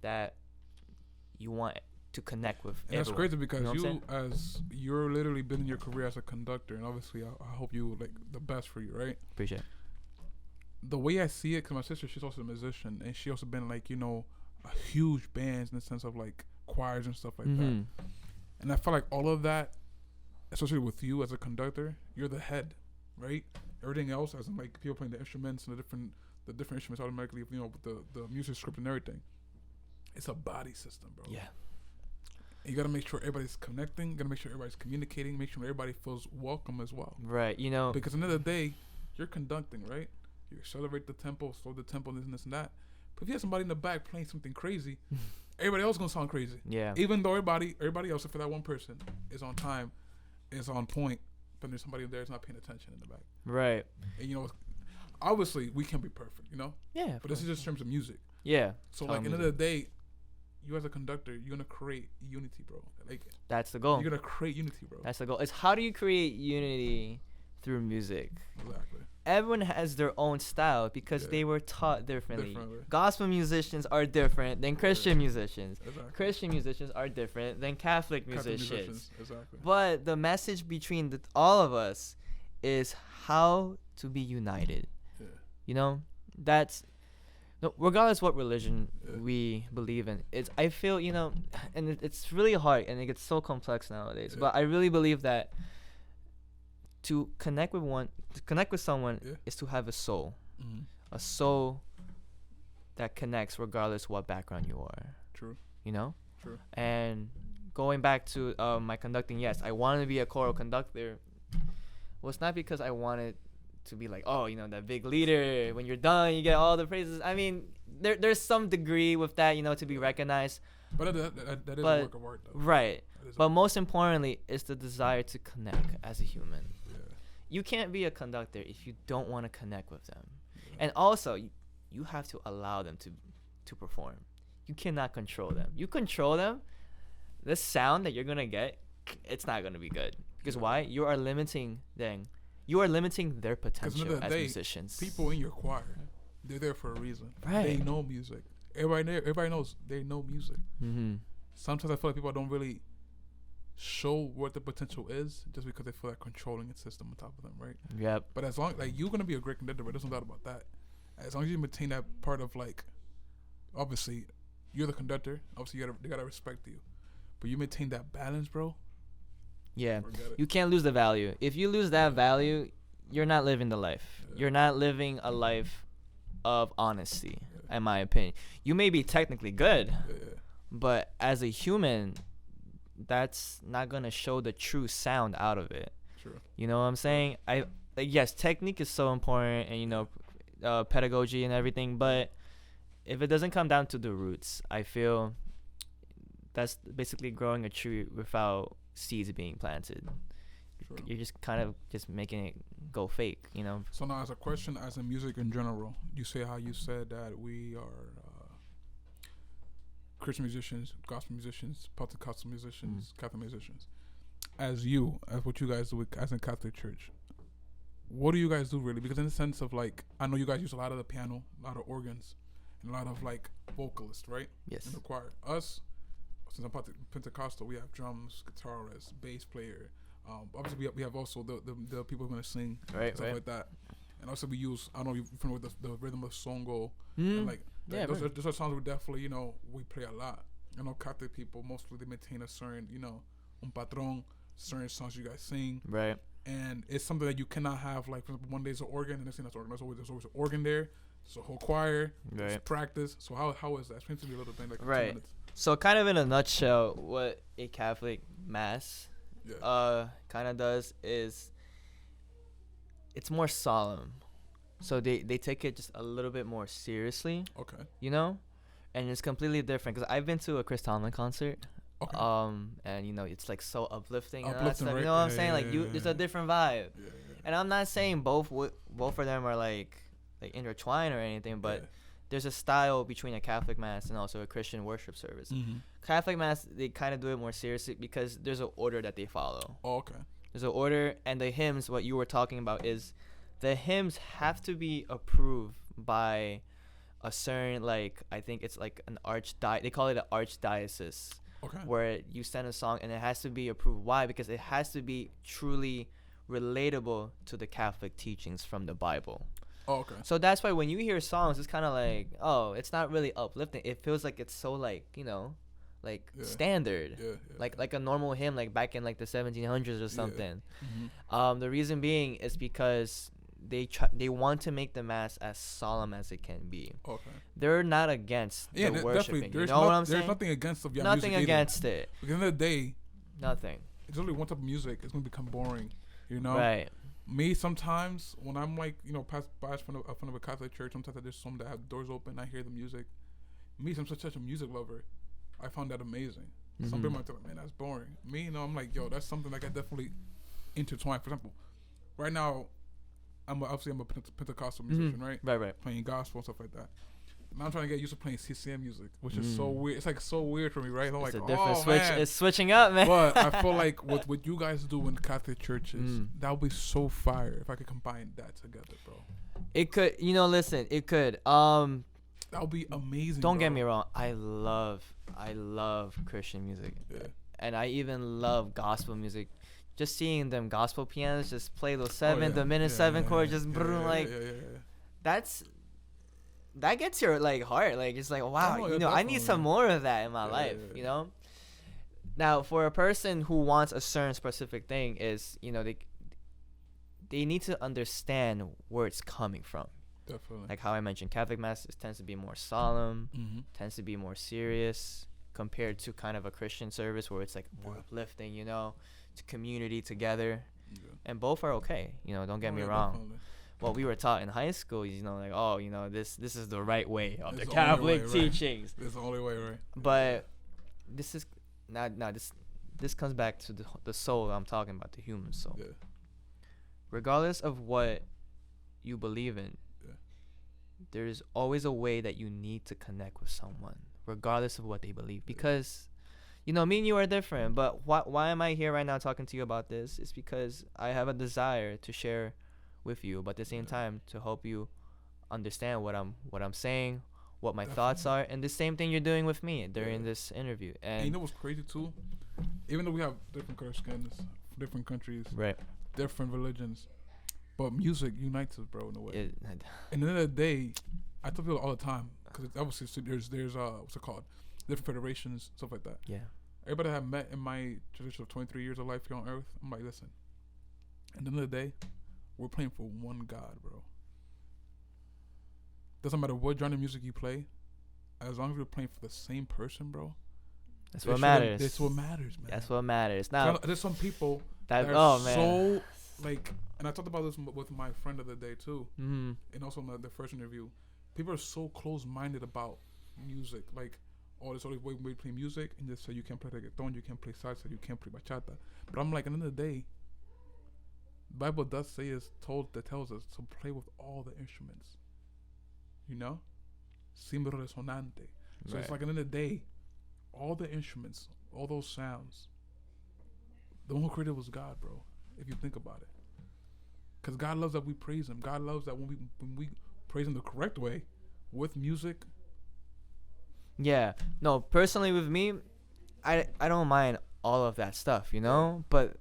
that you want to connect with And that's everyone. crazy because You know what I'm as you're literally building your career as a conductor, and obviously I hope you like the best for you, right? Appreciate it. The way I see it, because my sister, she's also a musician, and she also been like, you know, a huge bands in the sense of like choirs and stuff like that. And I feel like all of that, especially with you as a conductor, you're the head, right? Everything else, as in like people playing the instruments and the different instruments automatically, you know, with the music script and everything. It's a body system, bro. Yeah. And you gotta make sure everybody's connecting. You gotta make sure everybody's communicating. Make sure everybody feels welcome as well. Right. You know. Because at the end of the day, you're conducting, right? You accelerate the tempo, slow the tempo, this and this and that. But if you have somebody in the back playing something crazy, everybody else gonna sound crazy. Yeah. Even though everybody else, except for that one person, is on time, is on point, but there's somebody there that's not paying attention in the back. Right. And you know, obviously we can't be perfect, you know. Yeah. But this is just in terms of music. Yeah. So like, at the end of the day, you as a conductor, you're gonna create unity, bro. Like That's the goal. you're gonna create unity, bro. That's the goal. It's how do you create unity through music? Exactly. Everyone has their own style because Yeah. they were taught differently. Differently. Gospel musicians are different than Christian musicians. Exactly. Christian musicians are different than Catholic Catholic musicians. Exactly. But the message between all of us is how to be united. Yeah. You know, that's no, regardless what religion Yeah. we believe in. It's I feel and it's really hard and it gets so complex nowadays. Yeah. But I really believe that to connect with someone Yeah. is to have a soul, Mm-hmm. a soul that connects regardless what background you are. True. You know. True. And going back to my conducting, yes, I wanted to be a choral conductor. Well, it's not because I wanted to be like, oh, that big leader. When you're done, you get all the praises. I mean, there's some degree with that, to be recognized. But that is But- a work of art, though. Right. That is But most importantly, it's the desire to connect as a human. yeah. You can't be a conductor if you don't want to connect with them. Yeah. And also, you have to allow them to perform. You cannot control them. You control them, the sound that you're going to get, it's not going to be good. Because Yeah. why? You are limiting them. You are limiting their 'Cause at the end potential of the as day, musicians. people in your choir, they're there for a reason. Right. They know music. Everybody knows they know music. Mm-hmm. Sometimes I feel like people don't really show what the potential is just because they feel like controlling a system on top of them, right? Yep. But as long like you're gonna be a great conductor, but there's no doubt about that. As long as you maintain that part of like, obviously, you're the conductor. Obviously, they gotta respect you, but you maintain that balance, bro. Yeah. Forget it. You can't lose the value. If you lose that value, you're not living the life. Yeah. You're not living a life of honesty, in my opinion. You may be technically good, Yeah. but as a human, that's not gonna show the true sound out of it. True. You know what I'm saying? Yes, technique is so important, and pedagogy and everything. But if it doesn't come down to the roots, I feel that's basically growing a tree without seeds being planted. True. You're just kind of just making it go fake, So now, as a question, as in music in general, you say how you said that we are Christian musicians, gospel musicians, Pentecostal musicians, Catholic musicians. As what you guys do as in Catholic Church, what do you guys do really? Because in the sense of like, I know you guys use a lot of the piano, a lot of organs, and a lot of like vocalists, right? Yes. In the choir. Us, since I'm Pentecostal, we have drums, guitarist, bass player. Obviously, we have also the people who are gonna sing, Right, stuff right. like that. And also we use, I don't know if you're familiar with the rhythm of songo. Mm. And like Yeah, those right. are songs we definitely, we play a lot. I know Catholic people, mostly they maintain a certain, un patron, certain songs you guys sing. Right. And it's something that you cannot have, like, for example, one day it's an organ, and next thing that's organ. There's always an organ there. So whole choir, Right. practice. So how is that? Explain to me a little bit, like 2 Right. minutes. So kind of in a nutshell, what a Catholic mass Yeah. kind of does is it's more solemn. So they take it just a little bit more seriously, Okay. you know? And it's completely different cuz I've been to a Chris Tomlin concert. Okay. And you know, it's like so uplifting and all that Uplifting, stuff. right? You know what I'm Yeah, saying? yeah, Like yeah, there's yeah. a different vibe. Yeah. And I'm not saying both of them are like intertwined or anything, but there's a style between a Catholic mass and also a Christian worship service. Mm-hmm. Catholic mass, they kind of do it more seriously because there's an order that they follow. Oh, okay. There's an order, and the hymns, what you were talking about, is the hymns have to be approved by a certain, like, I think it's like an they call it an archdiocese, Okay. where you send a song and it has to be approved. Why? Because it has to be truly relatable to the Catholic teachings from the Bible. Oh, okay. So that's why when you hear songs, it's kind of like, oh, it's not really uplifting. It feels like it's so like, you know, like standard, like a normal hymn, like back in like the 1700s or something. Mm-hmm. The reason being is because they want to make the mass as solemn as it can be. Okay. They're not against the worshiping. Definitely. You know what I'm saying? There's nothing against your Nothing music against it. Because at the end of the day, Nothing. it's only one type of music. It's gonna become boring. You know. Right. Me sometimes when I'm like, you know, pass by in front of a Catholic church, sometimes there's some that have doors open. I hear the music. Me, I'm such a music lover. I found that amazing. Some people might tell me, man, that's boring. Me, you know, I'm like, yo, that's something that I definitely intertwine. For example, right now, I'm a Pentecostal musician, right? Right. Playing gospel and stuff like that. Now I'm trying to get used to playing CCM music, which is so weird. It's like so weird for me, right? I'm It's like, a different oh switch. man. It's switching up, man. But I feel like what you guys do in Catholic churches, that would be so fire if I could combine that together, bro. It could, you know, listen, it could. That would be amazing. Don't get bro. me wrong. I love Christian music. Yeah. And I even love gospel music. Just seeing them gospel pianos just play those the minute 7 chord, just that gets your like heart, like it's like, wow, you know, I need some more of that in my life, you know. Now, for a person who wants a certain specific thing, is, you know, they need to understand where it's coming from. Definitely. Like how I mentioned, Catholic mass tends to be more solemn, tends to be more serious compared to kind of a Christian service where it's like more uplifting, you know, to community together. And both are okay, you know, don't get me wrong. Definitely. What we were taught in high school, you know, like, oh, you know, this is the right way of It's the the only Catholic way, right? teachings. This is the only way, right? But this is this comes back to the soul I'm talking about, the human soul. Yeah. Regardless of what you believe in, there's always a way that you need to connect with someone, regardless of what they believe. Because, you know, me and you are different. But why am I here right now talking to you about this? It's because I have a desire to share with you, but at the same time to help you understand what I'm saying, what my thoughts are, and the same thing you're doing with me during this interview. And you know what's crazy too? Even though we have different color skins, different countries, right, different religions, but music unites us, bro, in a way. And at the end of the day, I tell people all the time, because obviously there's what's it called, different federations, stuff like that. Yeah. Everybody I have met in my tradition of 23 years of life here on Earth, I'm like, listen. At the end of the day, we're playing for one God, bro. Doesn't matter what genre of music you play, as long as we're playing for the same person, bro. That's what matters. That's what matters, man. That's what matters. Now, there's some people that are man. so like, and I talked about this with my friend of the day too, and also in the first interview. People are so close-minded about music, like, oh, there's only way we play music, and just say you can't play reggaeton, you can't play salsa, you can't play bachata. But I'm like, at the end of the day, the Bible does say that tells us to play with all the instruments. You know, simbro resonante. So it's like, at the end of the day, all the instruments, all those sounds, the one who created was God, bro. If you think about it, because God loves that we praise Him. God loves that when we praise Him the correct way, with music. Yeah. No, personally with me, I don't mind all of that stuff, you know, but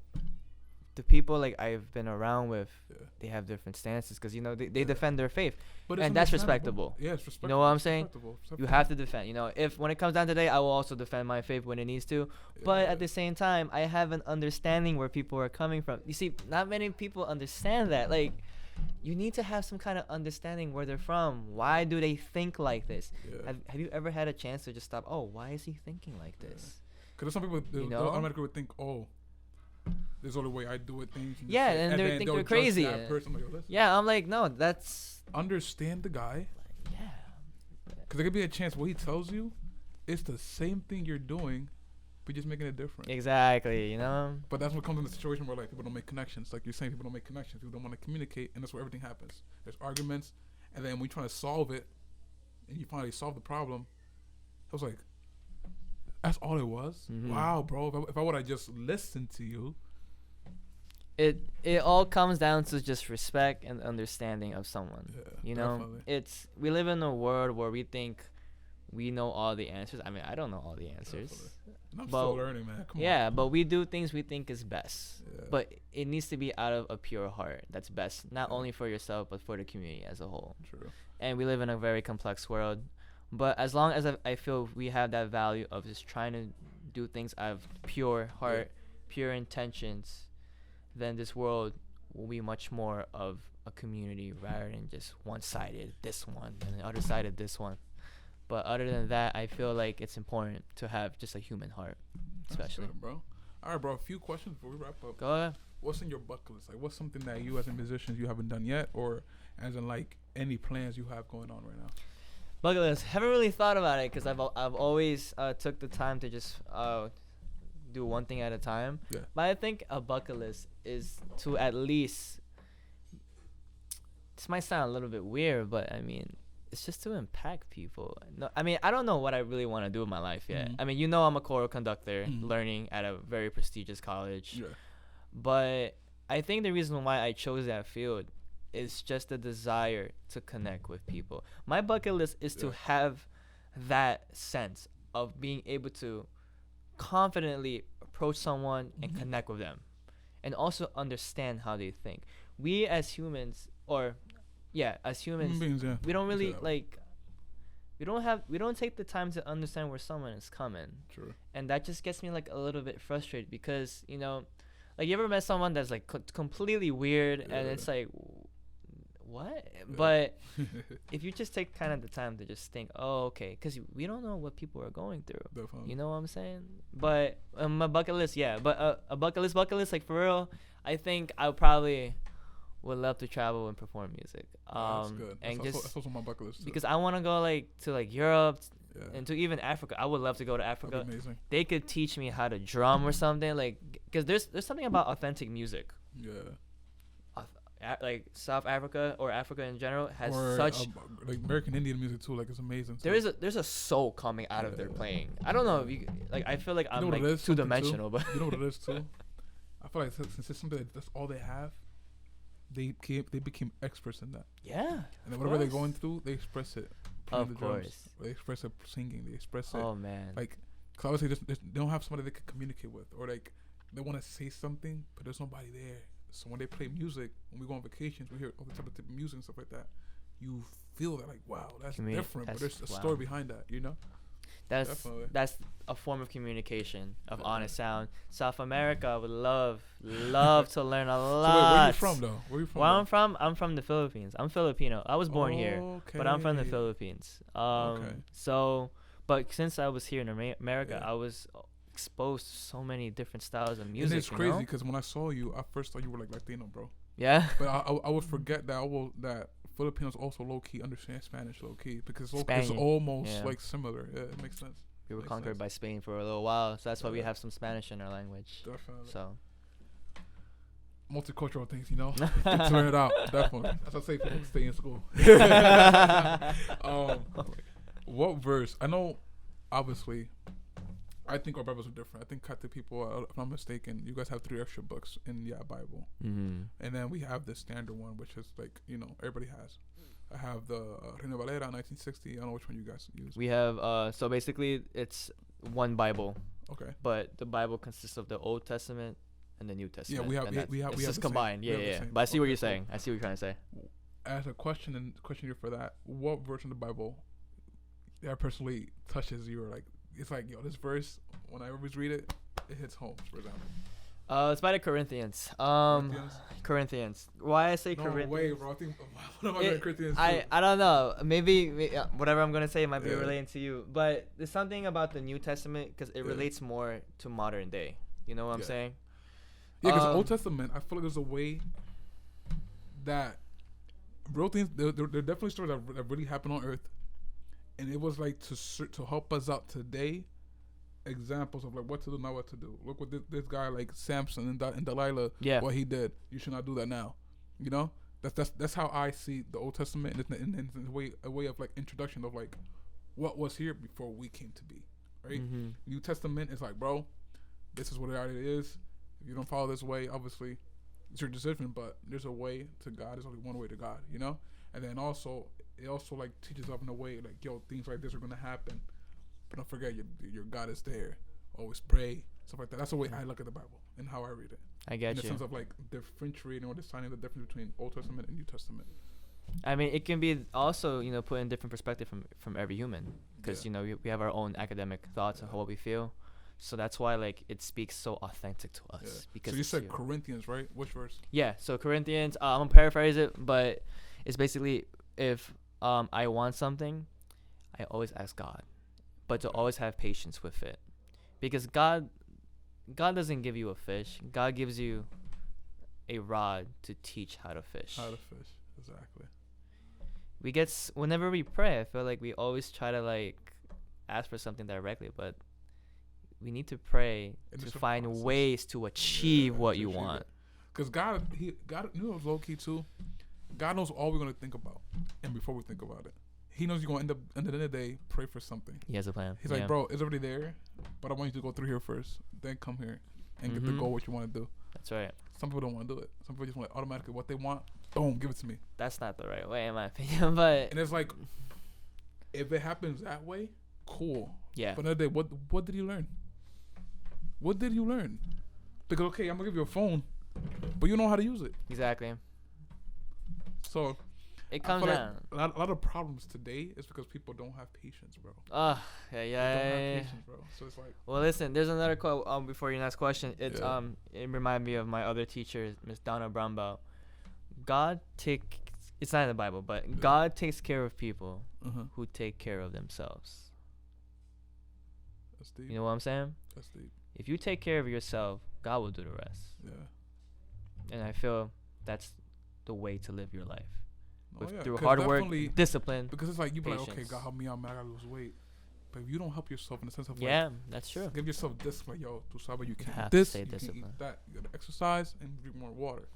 the people like I've been around with, they have different stances because, you know, they defend their faith, and that's respectable. Yeah, it's respectable. You know what I'm saying? Respectable. You have to defend. You know, if when it comes down to today, I will also defend my faith when it needs to. But at the same time, I have an understanding where people are coming from. You see, not many people understand that. Like, you need to have some kind of understanding where they're from. Why do they think like this? Yeah. Have you ever had a chance to just stop? Oh, why is he thinking like this? Because some people You they'll know? automatically would think, oh, there's only way I do it. Things. Yeah, and they then think they'll they're judge crazy. That person. Like, yo, listen, Yeah, I'm like, no, that's understand the guy. yeah. Because there could be a chance what he tells you, it's the same thing you're doing, but just making it different. Exactly, you know. But that's what comes in the situation where like people don't make connections. Like you're saying, people don't make connections. People don't want to communicate, and that's where everything happens. There's arguments, and then when you try to solve it, and you finally solve the problem, I was like, that's all it was. Mhm. Wow, bro. If I would have just listened to you, It all comes down to just respect and understanding of someone. Yeah, you know, definitely. we live in a world where we think we know all the answers. I mean, I don't know all the answers. Definitely. And I'm But- still learning, man. Come Yeah, on. but we do things we think is best. Yeah. But it needs to be out of a pure heart. That's best, not Yeah. only for yourself but for the community as a whole. True. And we live in a very complex world. But as long as I feel we have that value of just trying to do things out of pure heart, pure intentions, then this world will be much more of a community rather than just one-sided, this one, and the other sided, this one. But other than that, I feel like it's important to have just a human heart, especially. That's good, bro. All right, bro. A few questions before we wrap up. Go ahead. What's in your bucket list? Like, what's something that you as a musician you haven't done yet, or as in like any plans you have going on right now? Bucket list. Haven't really thought about it because I've always took the time to just do one thing at a time. Yeah. But I think a bucket list is to at least. This might sound a little bit weird, but I mean, it's just to impact people. No, I mean, I don't know what I really want to do in my life yet. Mhm. I mean, you know, I'm a choral conductor, Mhm. learning at a very prestigious college. Yeah. But I think the reason why I chose that field is just the desire to connect with people. My bucket list is to Yeah. have that sense of being able to confidently approach someone and Mhm. connect with them, and also understand how they think. We as humans, as humans, Human beings, yeah. we don't You say really that. like. We don't take the time to understand where someone is coming, True. and that just gets me like a little bit frustrated because like you ever met someone that's like completely weird and Yeah. it's like what? Yeah. But if you just take kind of the time to just think, oh, okay, because we don't know what people are going through. Definitely. You know what I'm saying? But my bucket list, yeah. But a bucket list, like for real, I think I probably would love to travel and perform music. That's good. And That's also my bucket list too. because I want to go to Europe Yeah. and to even Africa. I would love to go to That'd Africa. be amazing. They could teach me how to drum or something, like, because there's something about authentic music. Yeah. Like South Africa or Africa in general has Or, such. like American Indian music too. Like it's amazing. Too. There's a soul coming out of their Yeah. playing. I don't know if you like. I feel like You I'm know what like it is, two something too? dimensional, but You know what it is too? I feel like since it's something that's all they have, they became experts in that. yeah. And then Of whatever they're course. going through, they express it. playing Of the drums. course. They express it singing. They express it. Oh man. Like, cause obviously they don't have somebody they can communicate with, or like they want to say something, but there's nobody there. So when they play music, when we go on vacations, we hear all the type of music and stuff like that. You feel that like, wow, that's different, but there's a story behind that, you know? Definitely. That's a form of communication of honest sound. South America would love to learn a lot. So where you from though? Where you from? Where I'm from the Philippines. I'm Filipino. I was born here, but I'm from the Okay. Philippines. Okay. So, but since I was here in America, Yeah. I was exposed to so many different styles of And music. it's crazy because when I saw you, I first thought you were like Latino, bro. Yeah. But I would forget that Filipinos also low key understand Spanish low key because it's Spaniard, almost yeah. like similar. Yeah, it makes sense. We were Makes conquered sense. by Spain for a little while, so that's why we Yeah. have some Spanish in our language. Definitely. So. Multicultural things, you know. Get to learn it out. Definitely. As I say, people stay in school. What verse? I know, obviously. I think our Bibles are different. I think Catholic people, if I'm not mistaken, you guys have 3 extra books in the Bible. Mm-hmm. And then we have the standard one, which is like, everybody has. I have the Reina Valera 1960. I don't know which one you guys use. We have so basically it's one Bible, Okay. but the Bible consists of the Old Testament and the New Testament. we have- and we that's- have- it's we have just the same. combined. We Yeah, have the yeah. same. But I see what Okay, you're cool. saying. I see what you're trying to say. As a question here for that, what verse in the Bible that personally touches you, or like it's like, yo, this verse when I always read it, it hits home, for example. It's by the Corinthians. Corinthians? Corinthians. Why I say No Corinthians? way, bro. I think what am I doing Corinthians? I don't know. Maybe whatever I'm gonna say might be Yeah. relating to you, but there's something about the New Testament because it Yeah. relates more to modern day. You know what I'm Yeah. saying? Yeah, because Old Testament, I feel like there's a way that real things. There are definitely stories that really happened on Earth, and it was like to help us out today. Examples of like what to do, not what to do. Look what this guy like Samson and Delilah. Yeah. What he did. You should not do that now. You know. That's how I see the Old Testament, and a way of like introduction of like what was here before we came to be. Right. Mm-hmm. New Testament is like, bro, this is what it already is. If you don't follow this way, obviously, it's your decision. But there's a way to God. There's only one way to God, you know. And then also, it also like teaches us in a way like, yo, things like this are gonna happen, but don't forget your God is there. Always pray, stuff like that. That's the way I look at the Bible and how I read it. I get in the you. sense of like differentiating or deciding the difference between Old Testament and New Testament. I mean, it can be also put in different perspective from every human because Yeah. we have our own academic thoughts of what we feel. So that's why like it speaks so authentic to us. Yeah. Because So you it's said you. Corinthians, right? Which verse? Yeah, so Corinthians, I'm gonna paraphrase it, but it's basically if I want something, I always ask God, but to always have patience with it, because God doesn't give you a fish. God gives you a rod to teach how to fish. How to fish, exactly. Whenever we pray, I feel like we always try to like ask for something directly, but we need to pray And it's to a find process. ways to achieve what to you achieve want. it. Cause God, you know, low key too. God knows all we're gonna think about, and before we think about it, He knows you're gonna end up at the end of the day pray for something. He has a plan. He's like, bro, it's already there, but I want you to go through here first, then come here and get the Mhm. goal what you want to do. That's right. Some people don't want to do it. Some people just want automatically what they want. Boom, give it to me. That's not the right way, in my opinion. But And it's like, if it happens that way, cool. yeah, But another day, what did you learn? What did you learn? Because okay, I'm gonna give you a phone, but you know how to use it. exactly. So It I comes feel down. like a lot of problems today is because people don't have patience, bro. Yeah, They yeah. don't have patience, bro. So it's like, Well, listen. There's another quote. Before your next question, it's Yeah. It reminded me of my other teacher, Miss Donna Brumbaugh. It's not in the Bible, but God takes care of people who take care of themselves. that's deep. You know what I'm saying? That's deep. If you take care of yourself, God will do the rest. Yeah. And I feel that's the way to live your life. Oh, yeah. Through 'Cause hard work, definitely- discipline. Because it's like you be like, okay, patience. God help me out, man. I gotta lose weight. But if you don't help yourself in the sense of Yeah, that's true. give yourself discipline, yo, to sabes you can't have eat to this, stay you can't disciplined. eat that. You gotta exercise and drink more water.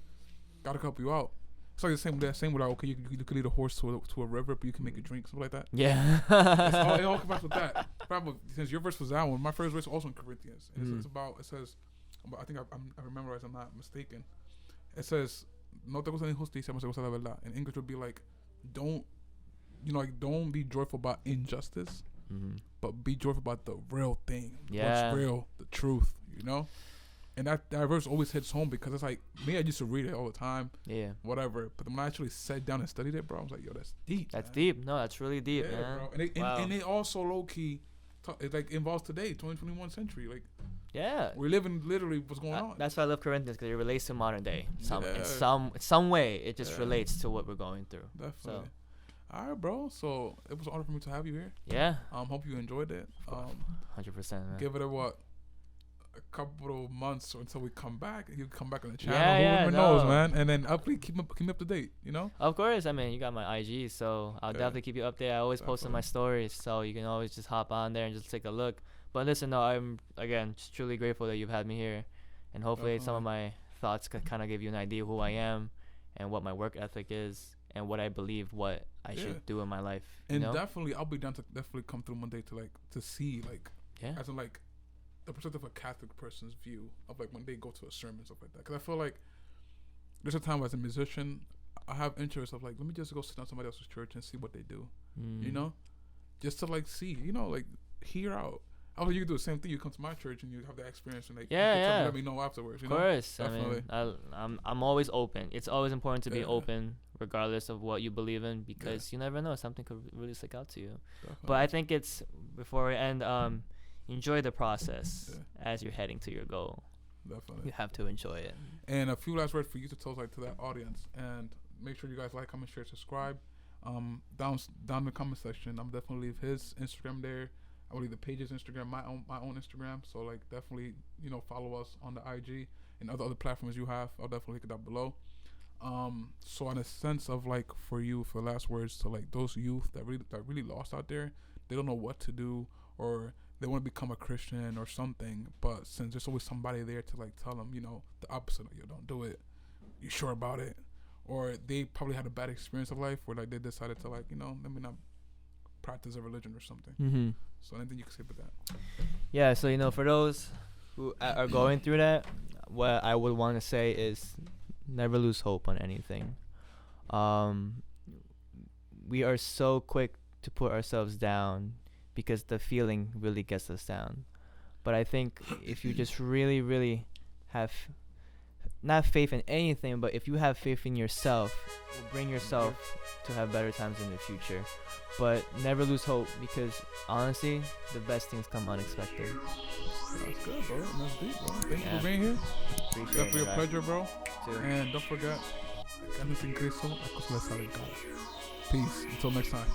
Gotta help you out. It's like the same with like, okay, you could lead a horse to a river, but you can make it drink, something like that. Yeah. It all comes back with that. Probably since your verse was that one, my first verse was also in Corinthians. And it's about, it says, I think I remember as I'm not mistaken. It says, no te gusta la injusticia, mas te gusta la verdad. In English would be like, don't be joyful about injustice, but be joyful about the real thing. Yeah. What's real, the truth, you know? And that verse always hits home because it's like, me, I used to read it all the time, Yeah. whatever. But when I actually sat down and studied it, bro, I was like, yo, that's deep. That's man. deep. No, that's really deep, Yeah, man. bro. And it also low key, it like involves today, 2021 century. Like Yeah. we're living literally what's going on. That's why I love Corinthians, because it relates to modern day. In Yeah. some way, it just Yeah. relates to what we're going through. Definitely. So All right, bro. So it was an honor for me to have you here. yeah, Hope you enjoyed it. 100%. Man. Give it a couple of months until we come back. You come back on the channel. Yeah, Who no. knows, man? And then hopefully keep me up to date. You know. Of course, I mean, you got my IG, so I'll Yeah. definitely keep you up there. I always post on my stories, so you can always just hop on there and just take a look. But listen, no, I'm again just truly grateful that you've had me here, and hopefully some of my thoughts could kind of give you an idea who I am, and what my work ethic is, and what I believe what I should do in my life. And you know? definitely, I'll be down to definitely come through one day to see Yeah. as in like the perspective of a Catholic person's view of like when they go to a sermon, stuff like that. Because I feel like there's a time as a musician, I have interest of like, let me just go sit down somebody else's church and see what they do. You know, just to like see, you know, like hear out. I you can do the same thing. You come to my church and you have that experience and like you can let me know afterwards. You Of course, know? Definitely. I mean, I'm always open. It's always important to be Yeah. open, regardless of what you believe in, because you never know, something could really stick out to you. Definitely. But I think it's before we end, enjoy the process as you're heading to your goal. definitely. You have to enjoy it. And a few last words for you to tell like to that audience, and make sure you guys like, comment, share, subscribe. Down in the comment section, I'm definitely leave his Instagram there. I will leave the page's Instagram, my own Instagram. So like definitely follow us on the IG and other platforms you have. I'll definitely link it down below. So in a sense of like for you, for last words to like those youth that really lost out there, they don't know what to do, or they want to become a Christian or something, but since there's always somebody there to like tell them, the opposite of, don't do it. You sure about it? Or they probably had a bad experience of life where like they decided to like, let me not practice a religion or something. Mm-hmm. So anything you can say about that? Yeah, so for those who are going through that, what I would want to say is never lose hope on anything. We are so quick to put ourselves down because the feeling really gets us down. But I think if you just really, really have not faith in anything, but if you have faith in yourself, will bring yourself to have better times in the future. But never lose hope, because honestly, the best things come unexpected. That's good, bro. That's deep, bro. Thank you for being here. Appreciate Definitely it, a pleasure, bro. too. And don't forget, ganas en Cristo, la cosa le sale cara. Peace. Until next time.